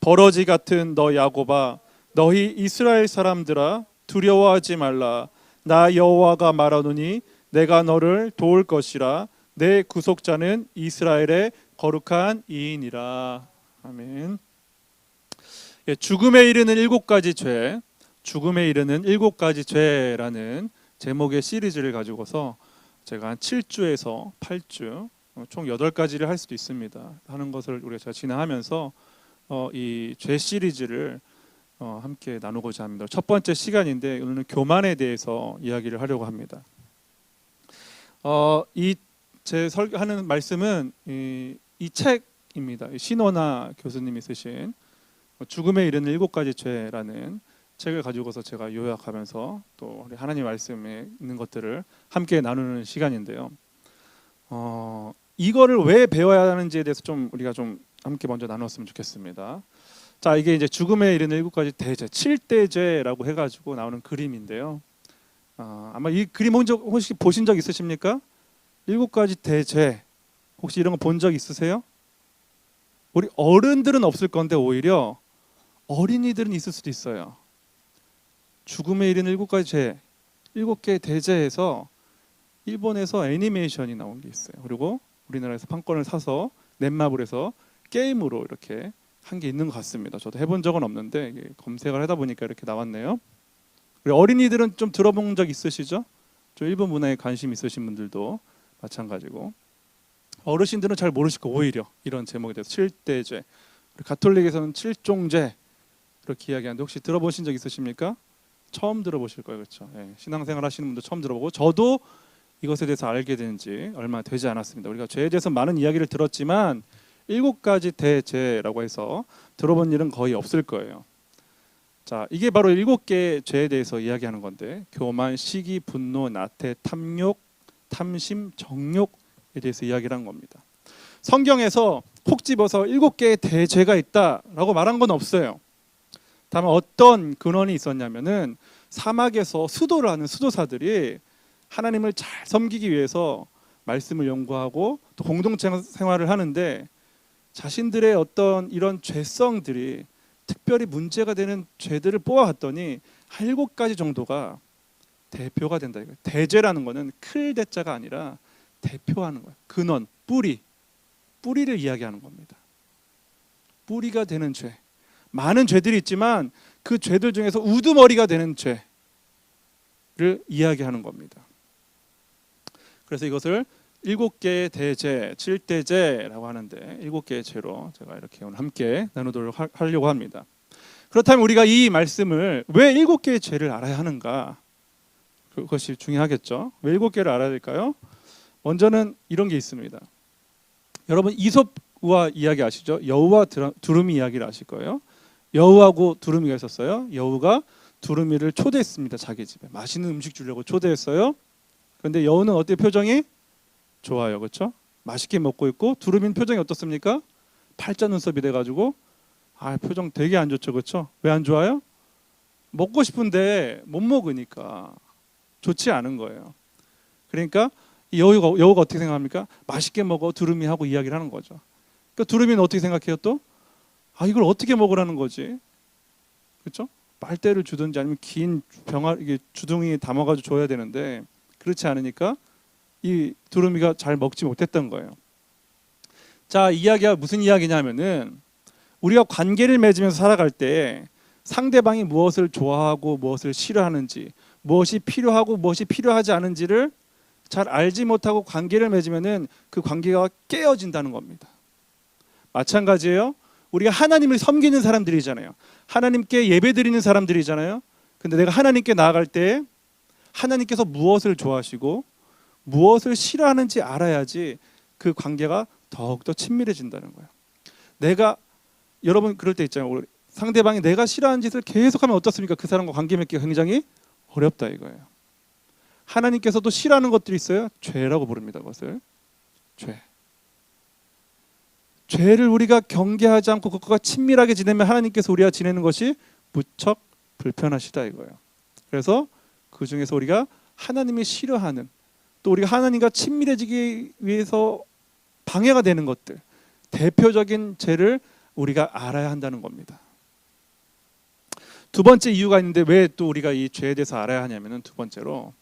더러지 같은 너 야곱아, 너희 이스라엘 사람들아, 두려워하지 말라. 나 여호와가 말하노니 내가 너를 도울 것이라. 내 구속자는 이스라엘의 거룩한 이인이라. 아멘. 예, 죽음에 이르는 7가지 죄, 죽음에 이르는 7가지 죄라는 제목의 시리즈를 가지고서 제가 한 7주에서 8주, 총 8가지를 할 수도 있습니다. 하는 것을 우리가 제가 진행하면서 이 죄 시리즈를 함께 나누고자 합니다. 첫 번째 시간인데 오늘은 교만에 대해서 이야기를 하려고 합니다. 이 제 설교하는 말씀은 이 책입니다. 신원하 교수님이 쓰신 죽음에 이르는 7가지 죄라는 책을 가지고서 제가 요약하면서 또 하나님 말씀에 있는 것들을 함께 나누는 시간인데요. 이거를 왜 배워야 하는지에 대해서 좀 우리가 좀 함께 먼저 나눴으면 좋겠습니다. 자, 이게 이제 죽음에 이르는 7가지 대죄, 7대죄라고 해가지고 나오는 그림인데요. 아마 이 그림 혹시 보신 적 있으십니까? 7가지 대죄, 혹시 이런 거 본 적 있으세요? 우리 어른들은 없을 건데 오히려 어린이들은 있을 수도 있어요. 죽음에 이르는 7가지 죄, 7개의 대죄에서 일본에서 애니메이션이 나온 게 있어요. 그리고 우리나라에서 판권을 사서 넷마블 해서 게임으로 이렇게 한 게 있는 것 같습니다. 저도 해본 적은 없는데 검색을 하다 보니까 이렇게 나왔네요. 우리 어린이들은 좀 들어본 적 있으시죠? 좀 일본 문화에 관심 있으신 분들도 마찬가지고, 어르신들은 잘 모르실 거 오히려 이런 제목에 대해서 7대죄, 가톨릭에서는 7종죄 이렇게 이야기하는데 혹시 들어보신 적 있으십니까? 처음 들어보실 거예요, 그렇죠? 네, 신앙생활 하시는 분도 처음 들어보고, 저도 이것에 대해서 알게 된 지 얼마 되지 않았습니다. 우리가 죄에 대해서 많은 이야기를 들었지만 7가지 대죄라고 해서 들어본 일은 거의 없을 거예요. 자, 이게 바로 7개의 죄에 대해서 이야기하는 건데, 교만, 시기, 분노, 나태, 탐욕, 탐심, 정욕에 대해서 이야기를 한 겁니다. 성경에서 콕 집어서 7개의 대죄가 있다라고 말한 건 없어요. 다만 어떤 근원이 있었냐면은 사막에서 수도를 하는 수도사들이 하나님을 잘 섬기기 위해서 말씀을 연구하고 또 공동체 생활을 하는데, 자신들의 어떤 이런 죄성들이 특별히 문제가 되는 죄들을 뽑아왔더니 한 7가지 정도가 대표가 된다. 대죄라는 거는 클 대자가 아니라 대표하는 거예요. 근원, 뿌리를 이야기하는 겁니다. 뿌리가 되는 죄. 많은 죄들이 있지만 그 죄들 중에서 우두머리가 되는 죄를 이야기하는 겁니다. 그래서 이것을 7개의 대죄, 7대죄라고 하는데 7개의 죄로 제가 이렇게 오늘 함께 나누도록 하려고 합니다. 그렇다면 우리가 이 말씀을 왜 7개의 죄를 알아야 하는가? 그것이 중요하겠죠. 왜 7개를 알아야 될까요? 먼저는 이런 게 있습니다. 여러분 이솝과 이야기 아시죠? 여우와 두루미 이야기를 아실 거예요. 여우하고 두루미가 있었어요. 여우가 두루미를 초대했습니다. 자기 집에 맛있는 음식 주려고 초대했어요. 그런데 여우는 어때 표정이? 좋아요, 그렇죠? 맛있게 먹고 있고, 두루미는 표정이 어떻습니까? 팔자 눈썹이 돼가지고 표정 되게 안 좋죠, 그렇죠? 왜 안 좋아요? 먹고 싶은데 못 먹으니까 좋지 않은 거예요. 그러니까 여우가 어떻게 생각합니까? 맛있게 먹어 두루미하고 이야기를 하는 거죠. 그러니까 두루미는 어떻게 생각해요 또? 이걸 어떻게 먹으라는 거지? 그렇죠? 빨대를 주든지 아니면 긴 이게 주둥이 담아가지고 줘야 되는데 그렇지 않으니까 이 두루미가 잘 먹지 못했던 거예요. 자, 이야기가 무슨 이야기냐면은 우리가 관계를 맺으면서 살아갈 때 상대방이 무엇을 좋아하고 무엇을 싫어하는지, 무엇이 필요하고 무엇이 필요하지 않은지를 잘 알지 못하고 관계를 맺으면은 그 관계가 깨어진다는 겁니다. 마찬가지예요. 우리가 하나님을 섬기는 사람들이잖아요. 하나님께 예배드리는 사람들이잖아요. 근데 내가 하나님께 나아갈 때 하나님께서 무엇을 좋아하시고 무엇을 싫어하는지 알아야지 그 관계가 더욱더 친밀해진다는 거예요. 여러분 그럴 때 있잖아요. 상대방이 내가 싫어하는 짓을 계속하면 어떻습니까? 그 사람과 관계 맺기가 굉장히 어렵다 이거예요. 하나님께서도 싫어하는 것들이 있어요. 죄라고 부릅니다. 그것을 죄를 우리가 경계하지 않고 그것과 친밀하게 지내면 하나님께서 우리와 지내는 것이 무척 불편하시다 이거예요. 그래서 그 중에서 우리가 하나님이 싫어하는, 또 우리가 하나님과 친밀해지기 위해서 방해가 되는 것들, 대표적인 죄를 우리가 알아야 한다는 겁니다. 두 번째 이유가 있는데 왜 또 우리가 이 죄에 대해서 알아야 하냐면은, 두 번째로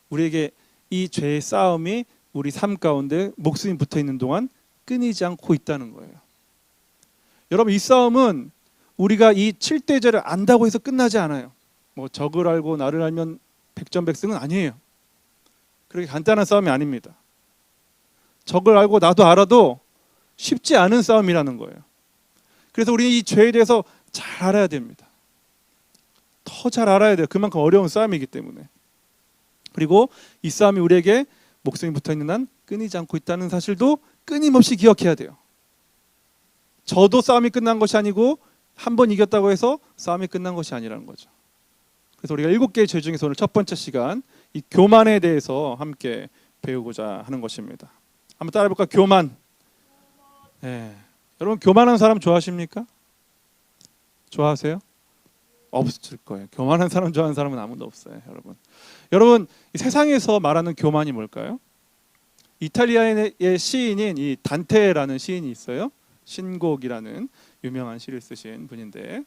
우리에게 이 죄의 싸움이 우리 삶 가운데 목숨이 붙어 있는 동안 끊이지 않고 있다는 거예요. 여러분, 이 싸움은 우리가 이 7대 죄를 안다고 해서 끝나지 않아요. 뭐 적을 알고 나를 알면 백전백승은 아니에요. 그렇게 간단한 싸움이 아닙니다. 적을 알고 나도 알아도 쉽지 않은 싸움이라는 거예요. 그래서 우리는 이 죄에 대해서 잘 알아야 됩니다. 더 잘 알아야 돼요. 그만큼 어려운 싸움이기 때문에. 그리고 이 싸움이 우리에게 목숨이 붙어 있는 한 끊이지 않고 있다는 사실도 끊임없이 기억해야 돼요. 저도 싸움이 끝난 것이 아니고 한 번 이겼다고 해서 싸움이 끝난 것이 아니라는 거죠. 그래서 우리가 7개의 죄 중에서 오늘 첫 번째 시간 이 교만에 대해서 함께 배우고자 하는 것입니다. 한번 따라해볼까? 교만. 네. 여러분, 교만한 사람 좋아하십니까? 좋아하세요? 없을 거예요. 교만한 사람 좋아하는 사람은 아무도 없어요. 여러분, 이 세상에서 말하는 교만이 뭘까요? 이탈리아의 시인인 이 단테라는 시인이 있어요. 신곡이라는 유명한 시를 쓰신 분인데,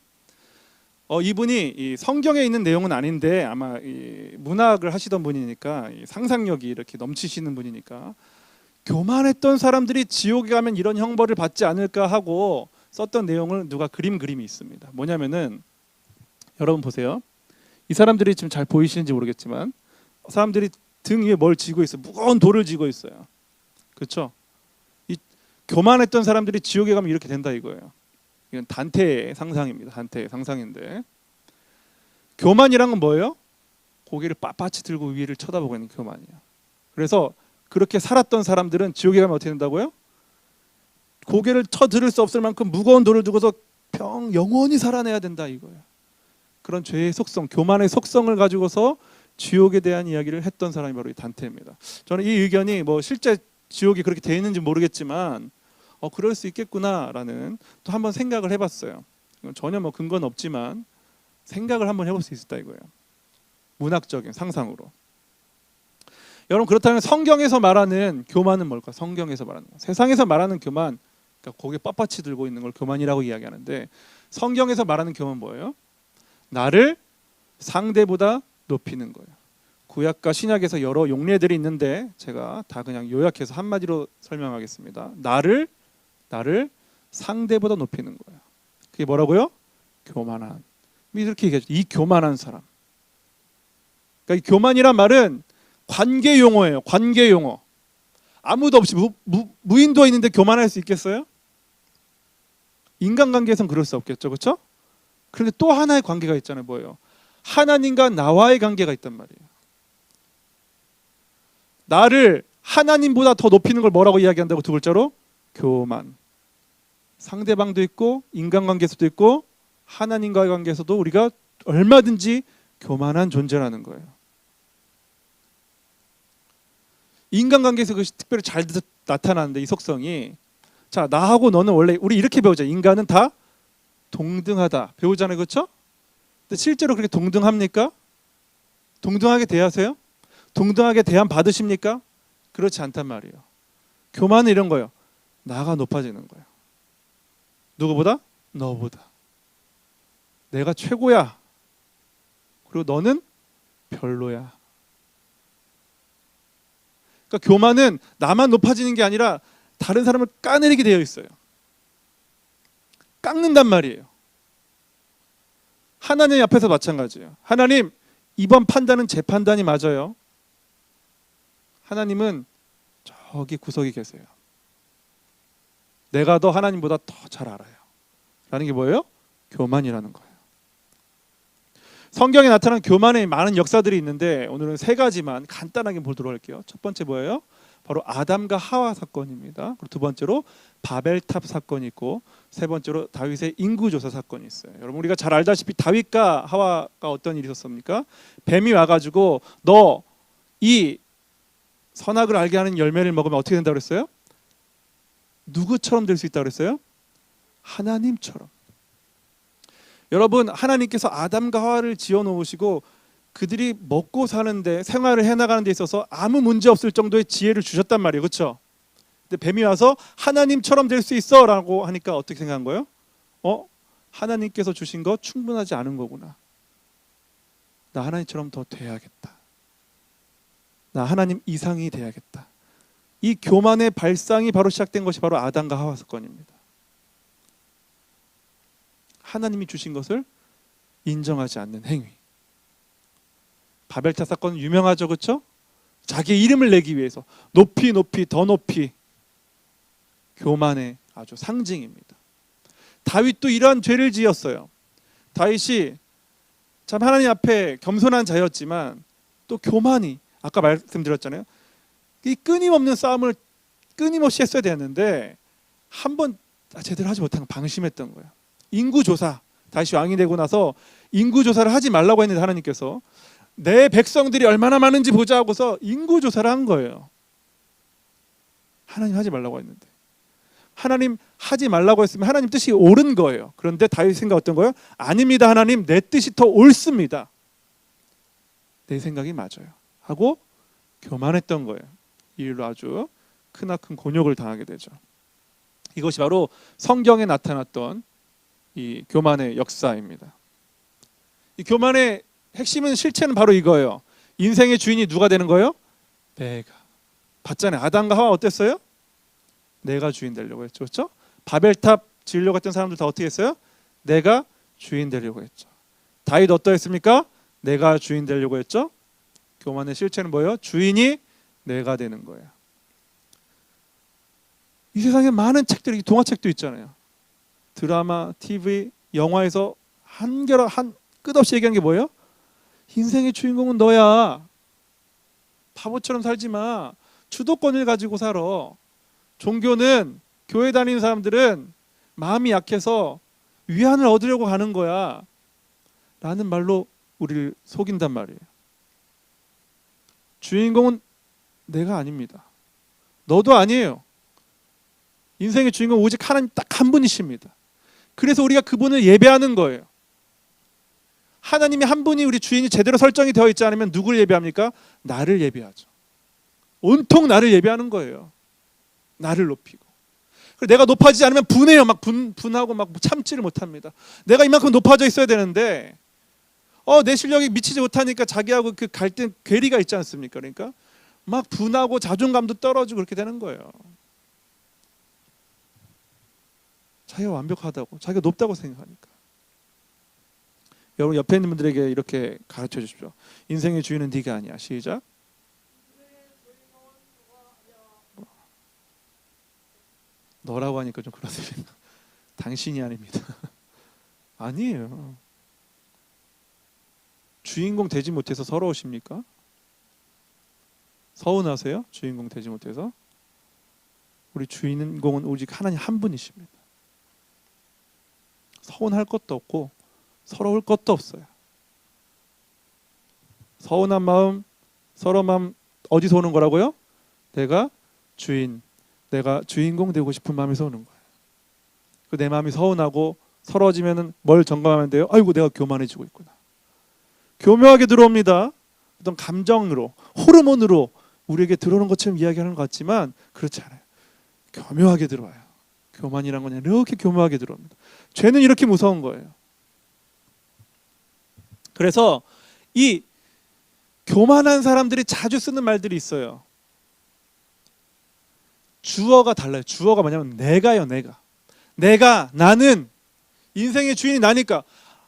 이분이 이 성경에 있는 내용은 아닌데 아마 이 문학을 하시던 분이니까 이 상상력이 이렇게 넘치시는 분이니까 교만했던 사람들이 지옥에 가면 이런 형벌을 받지 않을까 하고 썼던 내용을 누가 그림이 있습니다. 뭐냐면은, 여러분 보세요. 이 사람들이 지금 잘 보이시는지 모르겠지만 사람들이 등 위에 뭘 지고 있어요. 무거운 돌을 지고 있어요. 그렇죠? 이 교만했던 사람들이 지옥에 가면 이렇게 된다 이거예요. 이건 단테의 상상입니다. 단테의 상상인데, 교만이란 건 뭐예요? 고개를 빳빳이 들고 위를 쳐다보고 있는 교만이에요. 그래서 그렇게 살았던 사람들은 지옥에 가면 어떻게 된다고요? 고개를 쳐들을 수 없을 만큼 무거운 돌을 두고서 영원히 살아내야 된다 이거예요. 그런 죄의 속성, 교만의 속성을 가지고서 지옥에 대한 이야기를 했던 사람이 바로 이 단테입니다. 저는 이 의견이 뭐 실제 지옥이 그렇게 되어 있는지 모르겠지만 그럴 수 있겠구나라는 또 한번 생각을 해봤어요. 전혀 뭐 근거는 없지만 생각을 한번 해볼 수 있었다 이거예요. 문학적인 상상으로. 여러분, 그렇다면 성경에서 말하는 교만은 뭘까? 성경에서 말하는 거. 세상에서 말하는 교만, 그러니까 고개 빳빳이 들고 있는 걸 교만이라고 이야기하는데, 성경에서 말하는 교만은 뭐예요? 나를 상대보다 높이는 거예요. 구약과 신약에서 여러 용례들이 있는데 제가 다 그냥 요약해서 한마디로 설명하겠습니다. 나를 상대보다 높이는 거예요. 그게 뭐라고요? 교만한. 이렇게 얘기하죠. 이 교만한 사람. 그러니까 이 교만이란 말은 관계 용어예요. 관계 용어. 아무도 없이 무인도에 있는데 교만할 수 있겠어요? 인간관계에선 그럴 수 없겠죠. 그렇죠? 그런데 또 하나의 관계가 있잖아요. 뭐예요? 하나님과 나와의 관계가 있단 말이에요. 나를 하나님보다 더 높이는 걸 뭐라고 이야기한다고? 두 글자로? 교만. 상대방도 있고 인간관계에서도 있고 하나님과의 관계에서도 우리가 얼마든지 교만한 존재라는 거예요. 인간관계에서 그것이 특별히 잘 나타나는데, 이 속성이, 자, 나하고 너는 원래 우리 이렇게 배우자. 인간은 다 동등하다 배우잖아요. 그렇죠? 근데 실제로 그렇게 동등합니까? 동등하게 대하세요? 동등하게 대함 받으십니까? 그렇지 않단 말이에요. 교만은 이런 거예요. 나가 높아지는 거예요. 누구보다? 너보다. 내가 최고야. 그리고 너는 별로야. 그러니까 교만은 나만 높아지는 게 아니라 다른 사람을 까내리게 되어 있어요. 깎는단 말이에요. 하나님 앞에서 마찬가지예요. 하나님, 이번 판단은 제 판단이 맞아요. 하나님은 저기 구석에 계세요. 내가 더 하나님보다 더 잘 알아요. 라는 게 뭐예요? 교만이라는 거예요. 성경에 나타난 교만의 많은 역사들이 있는데 오늘은 세 가지만 간단하게 보도록 할게요. 첫 번째 뭐예요? 바로 아담과 하와 사건입니다. 그리고 두 번째로 바벨탑 사건이 있고, 세 번째로 다윗의 인구조사 사건이 있어요. 여러분, 우리가 잘 알다시피 다윗과 하와가 어떤 일이 있었습니까? 뱀이 와가지고 너 이 선악을 알게 하는 열매를 먹으면 어떻게 된다고 그랬어요? 누구처럼 될 수 있다고 그랬어요? 하나님처럼. 여러분, 하나님께서 아담과 하와를 지어놓으시고 그들이 먹고 사는데, 생활을 해나가는 데 있어서 아무 문제 없을 정도의 지혜를 주셨단 말이에요. 그렇죠? 근데 뱀이 와서 하나님처럼 될 수 있어 라고 하니까 어떻게 생각한 거예요? 하나님께서 주신 거 충분하지 않은 거구나. 나 하나님처럼 더 돼야겠다. 나 하나님 이상이 돼야겠다. 이 교만의 발상이 바로 시작된 것이 바로 아담과 하와 사건입니다. 하나님이 주신 것을 인정하지 않는 행위. 바벨탑 사건은 유명하죠, 그렇죠? 자기의 이름을 내기 위해서 높이 더 높이. 교만의 아주 상징입니다. 다윗도 이러한 죄를 지었어요. 다윗이 참 하나님 앞에 겸손한 자였지만 또 교만이, 아까 말씀드렸잖아요. 이 끊임없는 싸움을 끊임없이 했어야 되는데 한 번 제대로 하지 못한 거 방심했던 거예요. 인구조사, 다시 왕이 되고 나서 인구조사를 하지 말라고 했는데 하나님께서 내 백성들이 얼마나 많은지 보자 하고서 인구조사를 한 거예요. 하나님 하지 말라고 했는데. 하나님 하지 말라고 했으면 하나님 뜻이 옳은 거예요. 그런데 다윗 생각 어떤 거예요? 아닙니다, 하나님, 내 뜻이 더 옳습니다. 내 생각이 맞아요 하고 교만했던 거예요. 이 일로 아주 크나큰 곤욕을 당하게 되죠. 이것이 바로 성경에 나타났던 이 교만의 역사입니다. 이 교만의 핵심은, 실체는 바로 이거예요. 인생의 주인이 누가 되는 거예요? 내가. 봤잖아요. 아담과 하와 어땠어요? 내가 주인 되려고 했죠. 그렇죠? 바벨탑 지으려고 했던 사람들 다 어떻게 했어요? 내가 주인 되려고 했죠. 다윗 어떠했습니까? 내가 주인 되려고 했죠. 교만의 실체는 뭐예요? 주인이 내가 되는 거예요. 이 세상에 많은 책들이, 동화책도 있잖아요. 드라마, TV, 영화에서 끝없이 얘기하는 게 뭐예요? 인생의 주인공은 너야. 바보처럼 살지 마. 주도권을 가지고 살아. 종교는, 교회 다니는 사람들은 마음이 약해서 위안을 얻으려고 가는 거야 라는 말로 우리를 속인단 말이에요. 주인공은 내가 아닙니다. 너도 아니에요. 인생의 주인공 오직 하나님 딱 한 분이십니다. 그래서 우리가 그분을 예배하는 거예요. 하나님이 한 분이, 우리 주인이 제대로 설정이 되어 있지 않으면 누구를 예배합니까? 나를 예배하죠. 온통 나를 예배하는 거예요. 나를 높이고. 내가 높아지지 않으면 분해요. 막 분하고 막 참지를 못합니다. 내가 이만큼 높아져 있어야 되는데 내 실력이 미치지 못하니까 자기하고 그 갈등, 괴리가 있지 않습니까? 그러니까 막 분하고 자존감도 떨어지고 그렇게 되는 거예요. 자기가 완벽하다고, 자기가 높다고 생각하니까. 여러분 옆에 있는 분들에게 이렇게 가르쳐 주십시오. 인생의 주인은 네가 아니야. 시작. 너라고 하니까 좀 그렇습니다. 당신이 아닙니다. 아니에요. 주인공 되지 못해서 서러우십니까? 서운하세요? 주인공 되지 못해서? 우리 주인공은 오직 하나님 한 분이십니다. 서운할 것도 없고 서러울 것도 없어요. 서운한 마음, 서러운 마음 어디서 오는 거라고요? 내가 주인공 되고 싶은 마음에서 오는 거예요. 내 마음이 서운하고 서러워지면 뭘 점검하면 돼요? 아이고, 내가 교만해지고 있구나. 교묘하게 들어옵니다. 어떤 감정으로, 호르몬으로 우리에게 들어오는 것처럼 이야기하는 것 같지만 그렇지 않아요. 교묘하게 들어와요. 교만이란 건 이렇게 교묘하게 들어옵니다. 죄는 이렇게 무서운 거예요. 그래서 이 교만한 사람들이 자주 쓰는 말들이 있어요. 주어가 달라요. 주어가 뭐냐면 내가요. 내가, 나는, 인생의 주인이 나니까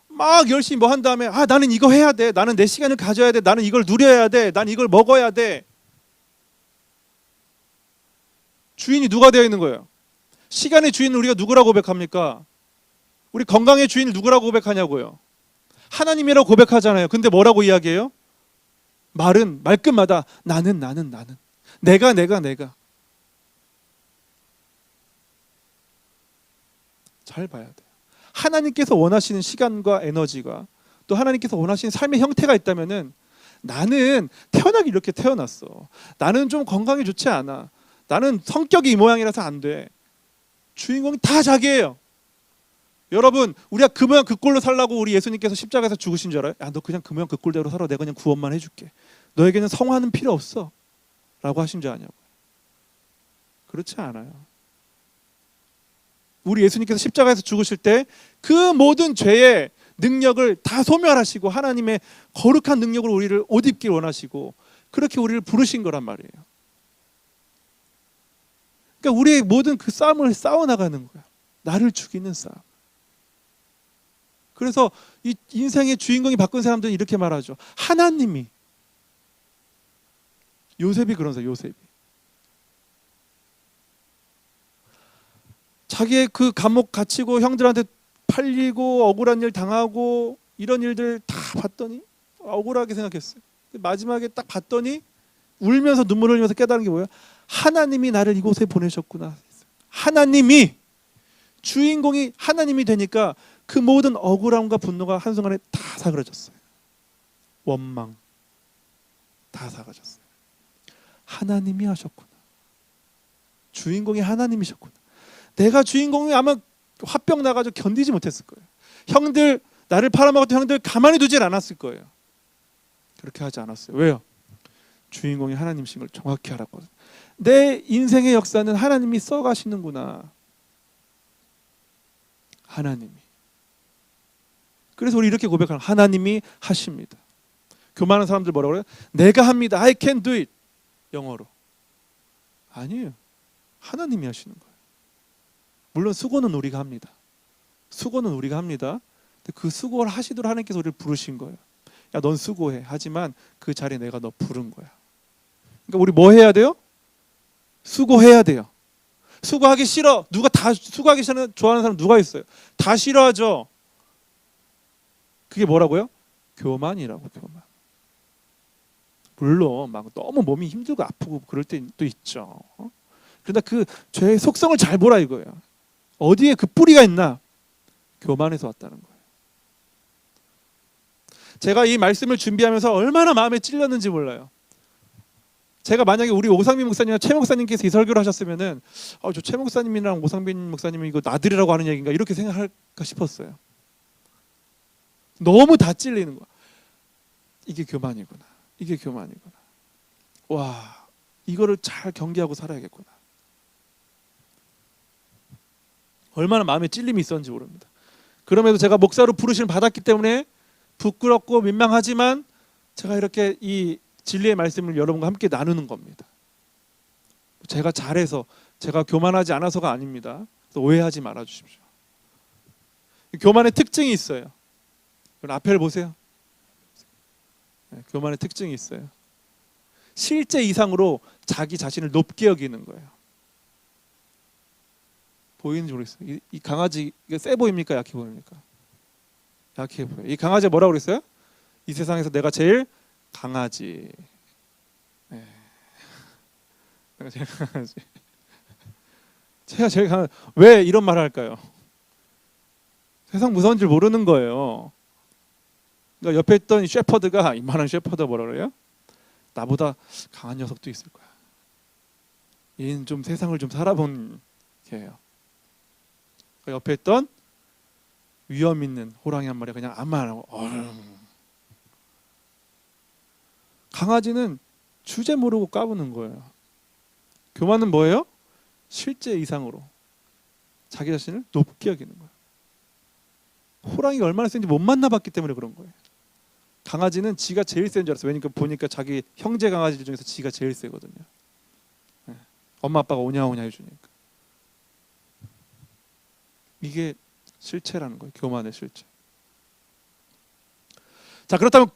막 열심히 뭐 한 다음에 나는 이거 해야 돼. 나는 내 시간을 가져야 돼. 나는 이걸 누려야 돼. 나는 이걸 먹어야 돼. 주인이 누가 되어 있는 거예요? 시간의 주인을 우리가 누구라고 고백합니까? 우리 건강의 주인을 누구라고 고백하냐고요? 하나님이라고 고백하잖아요. 근데 뭐라고 이야기해요? 말끝마다 나는 내가 잘 봐야 돼요. 하나님께서 원하시는 시간과 에너지가, 또 하나님께서 원하시는 삶의 형태가 있다면은, 나는 태어나기 이렇게 태어났어. 나는 좀 건강이 좋지 않아. 나는 성격이 이 모양이라서 안 돼. 주인공이 다 자기예요. 여러분, 우리가 그 모양 그 꼴로 살라고 우리 예수님께서 십자가에서 죽으신 줄 알아요? 너 그냥 그 모양 그 꼴대로 살아. 내가 그냥 구원만 해줄게. 너에게는 성화는 필요 없어 라고 하신 줄 아냐고요. 그렇지 않아요. 우리 예수님께서 십자가에서 죽으실 때 그 모든 죄의 능력을 다 소멸하시고 하나님의 거룩한 능력으로 우리를 옷 입길 원하시고 그렇게 우리를 부르신 거란 말이에요. 그러니까 우리의 모든 그 싸움을 싸워나가는 거야. 나를 죽이는 싸움. 그래서 이 인생의 주인공이 바꾼 사람들은 이렇게 말하죠. 하나님이. 요셉이 그런 사람, 요셉이. 자기의 그 감옥 갇히고 형들한테 팔리고 억울한 일 당하고 이런 일들 다 봤더니 억울하게 생각했어요. 마지막에 딱 봤더니 울면서 눈물 흘리면서 깨달은 게 뭐예요? 하나님이 나를 이곳에 보내셨구나. 하나님이, 주인공이 하나님이 되니까 그 모든 억울함과 분노가 한순간에 다 사그라졌어요. 원망 다 사그라졌어요. 하나님이 하셨구나. 주인공이 하나님이셨구나. 내가 주인공이 아마 화병 나가지고 견디지 못했을 거예요. 형들, 나를 팔아먹었던 형들 가만히 두질 않았을 거예요. 그렇게 하지 않았어요. 왜요? 주인공이 하나님이신 걸 정확히 알았거든요. 내 인생의 역사는 하나님이 써가시는구나. 하나님이. 그래서 우리 이렇게 고백하는, 하나님이 하십니다. 교만한 사람들 뭐라고 그래요? 내가 합니다. I can do it. 영어로. 아니에요. 하나님이 하시는 거예요. 물론 수고는 우리가 합니다. 수고는 우리가 합니다. 근데 그 수고를 하시도록 하나님께서 우리를 부르신 거예요. 야, 넌 수고해. 하지만 그 자리에 내가 너 부른 거야. 그러니까 우리 뭐 해야 돼요? 수고해야 돼요. 수고하기 싫어. 누가 다 수고하기 싫어 좋아하는 사람 누가 있어요? 다 싫어하죠. 그게 뭐라고요? 교만이라고. 교만. 물론 막 너무 몸이 힘들고 아프고 그럴 때도 있죠. 그러나 그 죄의 속성을 잘 보라 이거예요. 어디에 그 뿌리가 있나? 교만에서 왔다는 거예요. 제가 이 말씀을 준비하면서 얼마나 마음에 찔렸는지 몰라요. 제가 만약에 우리 오상빈 목사님이나 최 목사님께서 이 설교를 하셨으면은 저 최 목사님이랑 오상빈 목사님은 이거 나들이라고 하는 얘기인가 이렇게 생각할까 싶었어요. 너무 다 찔리는 거야. 이게 교만이구나. 이게 교만이구나. 와, 이거를 잘 경계하고 살아야겠구나. 얼마나 마음에 찔림이 있었는지 모릅니다. 그럼에도 제가 목사로 부르심을 받았기 때문에 부끄럽고 민망하지만 제가 이렇게 이 진리의 말씀을 여러분과 함께 나누는 겁니다. 제가 잘해서, 제가 교만하지 않아서가 아닙니다. 그래서 오해하지 말아 주십시오. 교만의 특징이 있어요. 앞에를 보세요. 교만의 특징이 있어요. 실제 이상으로 자기 자신을 높게 여기는 거예요. 보이는지 모르겠어요. 이 강아지 이게 세 보입니까? 약해 보입니까? 약해 보여요. 이 강아지 뭐라고 그랬어요? 이 세상에서 내가 제일 강아지. 네. 내가 제일 강아지. 제가 제일 강아지. 왜 이런 말을 할까요? 세상 무서운 줄 모르는 거예요. 그러니까 옆에 있던 이 셰퍼드가, 이만한 셰퍼드가 뭐라 그래요? 나보다 강한 녀석도 있을 거야. 얘는 좀 세상을 좀 살아본 개예요. 옆에 있던 위험 있는 호랑이 한 마리 그냥 아무 말 안 하고 강아지는 주제 모르고 까부는 거예요. 교만은 뭐예요? 실제 이상으로 자기 자신을 높게 여기는 거예요. 호랑이가 얼마나 센지 못 만나봤기 때문에 그런 거예요. 강아지는 지가 제일 센 줄 알았어요. 왜냐면 보니까 자기 형제 강아지들 중에서 지가 제일 세거든요. 엄마 아빠가 오냐오냐 해주니까. 이게 실체라는 거예요. 교만의 실체. 자, 그렇다면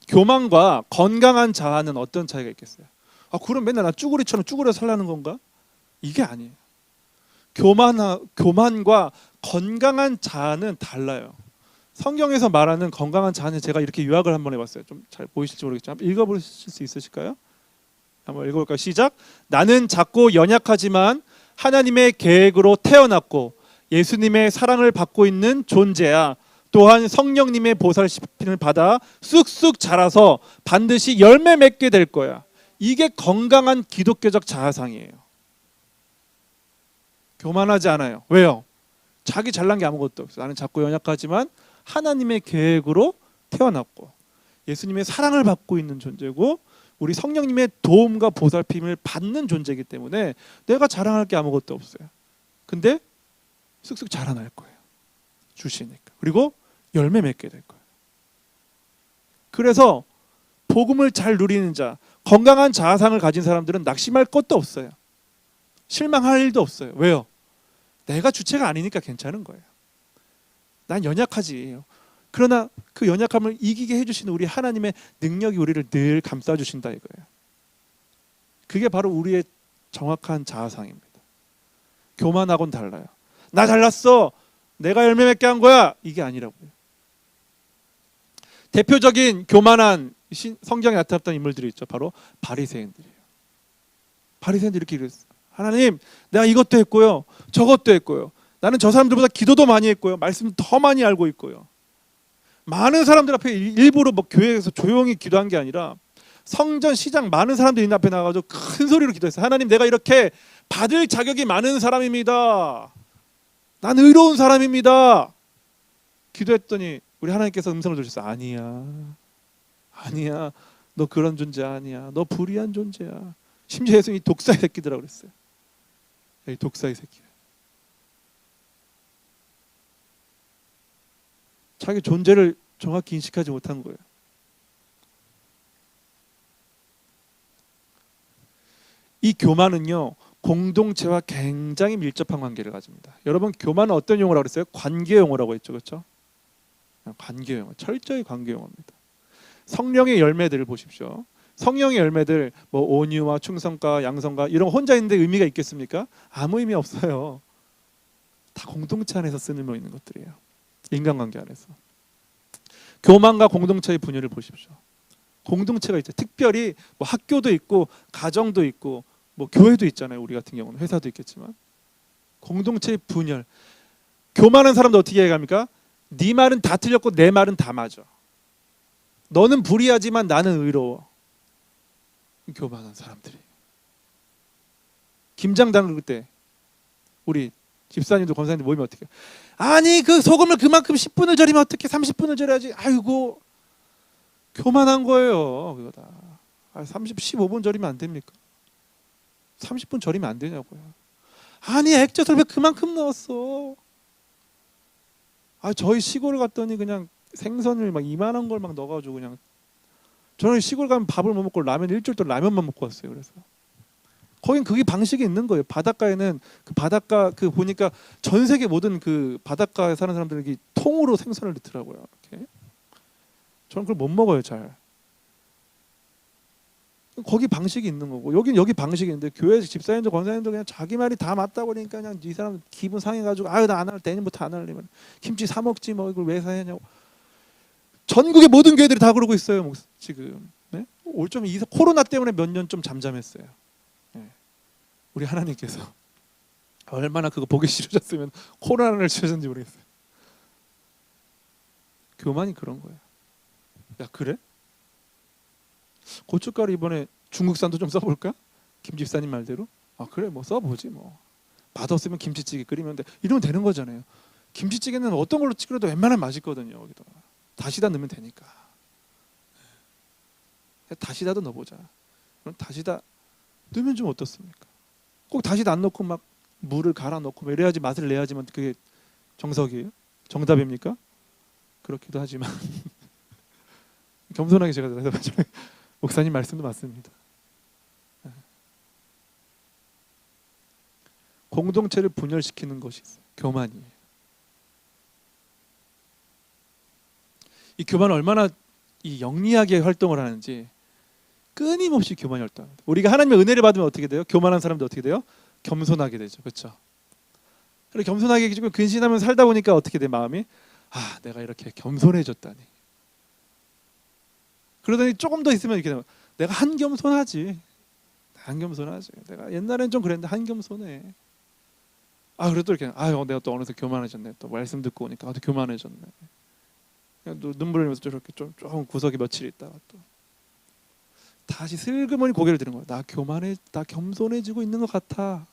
교만과 건강한 자아는 어떤 차이가 있겠어요? 그럼 맨날 나 쭈구리처럼 쭈구려 살라는 건가? 이게 아니에요. 교만과 건강한 자아는 달라요. 성경에서 말하는 건강한 자아는 제가 이렇게 요약을 한번 해봤어요. 좀 잘 보이실지 모르겠지만 읽어보실 수 있으실까요? 한번 읽어볼까요? 시작. 나는 작고 연약하지만 하나님의 계획으로 태어났고 예수님의 사랑을 받고 있는 존재야. 또한 성령님의 보살핌을 받아 쑥쑥 자라서 반드시 열매 맺게 될 거야. 이게 건강한 기독교적 자아상이에요. 교만하지 않아요. 왜요? 자기 잘난 게 아무것도 없어요. 나는 작고 연약하지만 하나님의 계획으로 태어났고 예수님의 사랑을 받고 있는 존재고 우리 성령님의 도움과 보살핌을 받는 존재이기 때문에 내가 자랑할 게 아무것도 없어요. 근데 쑥쑥 자라날 거예요. 주시니까. 그리고 열매 맺게 될 거예요. 그래서 복음을 잘 누리는 자, 건강한 자아상을 가진 사람들은 낙심할 것도 없어요. 실망할 일도 없어요. 왜요? 내가 주체가 아니니까 괜찮은 거예요. 난 연약하지. 그러나 그 연약함을 이기게 해주시는 우리 하나님의 능력이 우리를 늘 감싸주신다 이거예요. 그게 바로 우리의 정확한 자아상입니다. 교만하고는 달라요. 나 잘났어. 내가 열매 맺게 한 거야. 이게 아니라고요. 대표적인 교만한 성경에 나타났던 인물들이 있죠. 바로 바리새인들이에요. 바리새인들이 이렇게 그랬어요. 하나님, 내가 이것도 했고요. 저것도 했고요. 나는 저 사람들보다 기도도 많이 했고요. 말씀도 더 많이 알고 있고요. 많은 사람들 앞에 일부러 뭐 교회에서 조용히 기도한 게 아니라 성전, 시장 많은 사람들이 있는 앞에 나가서 큰 소리로 기도했어요. 하나님, 내가 이렇게 받을 자격이 많은 사람입니다. 난 의로운 사람입니다. 기도했더니 우리 하나님께서 음성을 주셨어요. 아니야. 너 그런 존재 아니야. 너 불의한 존재야. 심지어 예수님이 독사의 새끼들이라고 그랬어요. 이 독사의 새끼. 자기 존재를 정확히 인식하지 못한 거예요. 이 교만은요, 공동체와 굉장히 밀접한 관계를 가집니다. 여러분, 교만은 어떤 용어라고 그랬어요? 관계 용어라고 했죠, 그렇죠? 관계 용어, 철저히 관계 용어입니다. 성령의 열매들을 보십시오. 성령의 열매들, 뭐 온유와 충성과 양성과 이런 거 혼자 있는데 의미가 있겠습니까? 아무 의미 없어요. 다 공동체 안에서 쓰는 있는 것들이에요. 인간관계 안에서. 교만과 공동체의 분열을 보십시오. 공동체가 있죠. 특별히 뭐 학교도 있고 가정도 있고 뭐 교회도 있잖아요. 우리 같은 경우는 회사도 있겠지만 공동체의 분열. 교만한 사람도 어떻게 해갑니까? 네 말은 다 틀렸고 내 말은 다 맞아. 너는 불의하지만 나는 의로워. 교만한 사람들이. 김장당 그때 우리 집사님도 권사님도 모이면 어떻게? 아니 그 소금을 그만큼 10분을 절이면 어떻게 30분을 절여야지. 아이고 교만한 거예요. 그거 다. 15분 절이면 안 됩니까? 30분 절이면 안 되냐고요. 아니 액젓을 왜 그만큼 넣었어? 저희 시골 갔더니 그냥 생선을 막 이만한 걸 막 넣어가지고 그냥 저는 시골 가면 밥을 못 먹고 라면 일주일 동안 라면만 먹고 왔어요. 그래서 거긴 그게 방식이 있는 거예요. 바닷가에는 그 바닷가 그 보니까 전 세계 모든 그 바닷가에 사는 사람들이 통으로 생선을 넣더라고요. 이렇게. 저는 그걸 못 먹어요, 잘. 거기 방식이 있는 거고 여기 방식이 있는데 교회 집사님도 권사님도 그냥 자기 말이 다 맞다고 그러니까 그냥 이 사람 기분 상해가지고 나 안 할래 내년부터 안 할래 김치 사 먹지 뭐 이걸 왜 사냐고. 전국의 모든 교회들이 다 그러고 있어요 지금. 네? 올 좀 코로나 때문에 몇 년 좀 잠잠했어요. 네. 우리 하나님께서 얼마나 그거 보기 싫으셨으면 코로나를 주셨는지 모르겠어요. 교만이 그런 거예요. 야 그래? 고춧가루 이번에 중국산도 좀 써볼까? 김 집사님 말대로. 그래 뭐 써보지 뭐. 맛없으면 김치찌개 끓이면 돼. 이러면 되는 거잖아요. 김치찌개는 어떤 걸로 끓여도 웬만하면 맛있거든요. 여기다가 다시다 넣으면 되니까. 다시다도 넣어보자. 그럼 다시다 넣으면 좀 어떻습니까? 꼭 다시다 안 넣고 막 물을 갈아 넣고 이래야지 맛을 내야지만 그게 정석이에요? 정답입니까? 그렇기도 하지만 겸손하게 제가 대답하죠. 목사님 말씀도 맞습니다. 공동체를 분열시키는 것이 있어요. 교만이에요. 이 교만은 얼마나 이 영리하게 활동을 하는지 끊임없이 교만이 활동합니다. 우리가 하나님의 은혜를 받으면 어떻게 돼요? 교만한 사람도 어떻게 돼요? 겸손하게 되죠. 그렇죠? 그래 겸손하게 해주고 근신하면서 살다 보니까 어떻게 돼 마음이? 내가 이렇게 겸손해졌다니. 그러더니 조금 더 있으면 이렇게 되면 내가 한겸손하지. 내가 옛날엔 좀 그랬는데 한겸손해. 그래도 이렇게 내가 또 어느새 교만해졌네. 또 말씀 듣고 오니까 또 교만해졌네. 그냥 또 눈물 흘리면서 저렇게 좀 구석에 며칠 있다가 또 다시 슬그머니 고개를 드는 거야. 나 겸손해지고 있는 것 같아.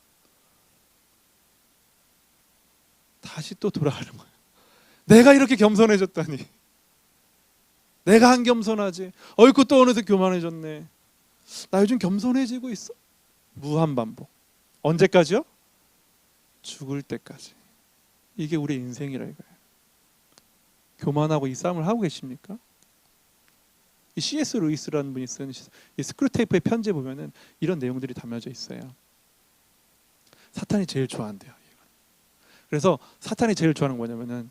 다시 또 돌아가는 거야. 내가 이렇게 겸손해졌다니. 내가 한겸손하지. 어이구 또 어느새 교만해졌네. 나 요즘 겸손해지고 있어. 무한반복. 언제까지요? 죽을 때까지. 이게 우리 인생이라 이거예요. 교만하고 이 싸움을 하고 계십니까? 이 C.S. 루이스라는 분이 쓴 이 스크루테이프의 편지에 보면은 이런 내용들이 담겨져 있어요. 사탄이 제일 좋아한대요. 그래서 사탄이 제일 좋아하는 건 뭐냐면은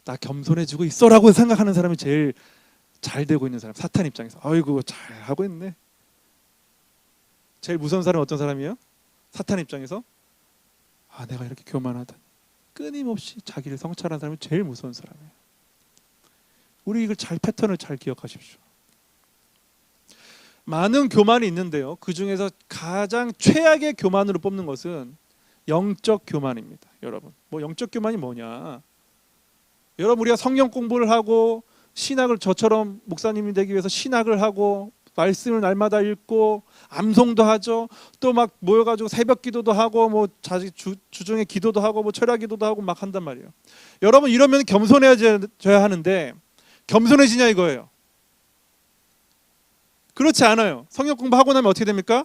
나 겸손해지고 있어라고 생각하는 사람이 제일 잘 되고 있는 사람. 사탄 입장에서 아이고 잘 하고 있네. 제일 무서운 사람은 어떤 사람이에요? 사탄 입장에서 아 내가 이렇게 교만하다. 끊임없이 자기를 성찰하는 사람이 제일 무서운 사람이에요. 우리 이걸 패턴을 잘 기억하십시오. 많은 교만이 있는데요. 그 중에서 가장 최악의 교만으로 뽑는 것은 영적 교만입니다. 여러분, 뭐 영적 교만이 뭐냐? 여러분 우리가 성경 공부를 하고 신학을 저처럼 목사님이 되기 위해서 신학을 하고 말씀을 날마다 읽고 암송도 하죠. 또 막 모여가지고 새벽 기도도 하고 뭐 주중에 기도도 하고 뭐 철야 기도도 하고 막 한단 말이에요. 여러분 이러면 겸손해져야 하는데 겸손해지냐 이거예요. 그렇지 않아요. 성경 공부하고 나면 어떻게 됩니까?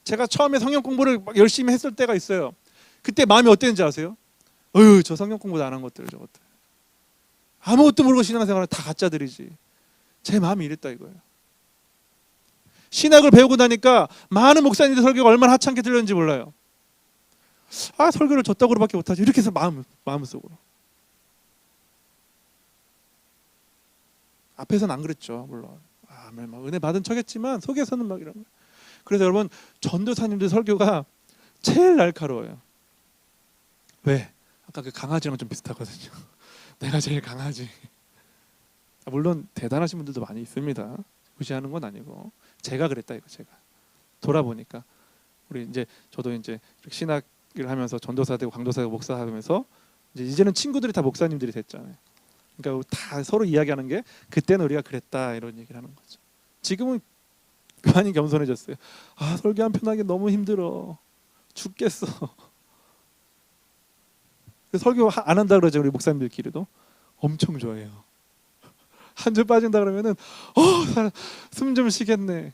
제가 처음에 성경 공부를 막 열심히 했을 때가 있어요. 그때 마음이 어땠는지 아세요? 어휴 저 성경 공부도 안 한 것들 저것들 아무것도 모르고 신앙생활을 다 가짜들이지. 제 마음이 이랬다 이거예요. 신학을 배우고 나니까 많은 목사님들 설교가 얼마나 하찮게 들렸는지 몰라요. 아 설교를 저따구로밖에 못하지 이렇게 해서 마음속으로. 앞에서는 안 그랬죠 물론. 막 은혜 받은 척했지만 속에서는 막 이런. 그래서 여러분 전도사님들 설교가 제일 날카로워요. 왜? 아까 그 강아지랑 좀 비슷하거든요. 내가 제일 강하지. 물론 대단하신 분들도 많이 있습니다. 무시하는 건 아니고 제가 그랬다 이거 제가 돌아보니까 우리 이제 저도 이제 신학을 하면서 전도사 되고 강도사 되고 목사 하면서 이제는 친구들이 다 목사님들이 됐잖아요. 그러니까 다 서로 이야기하는 게 그때는 우리가 그랬다 이런 얘기를 하는 거죠. 지금은 많이 겸손해졌어요. 아 설교 한 편 하기 너무 힘들어 죽겠어. 설교 안 한다 그러죠. 우리 목사님들끼리도 엄청 좋아해요. 한 줄 빠진다 그러면은 숨 좀 쉬겠네.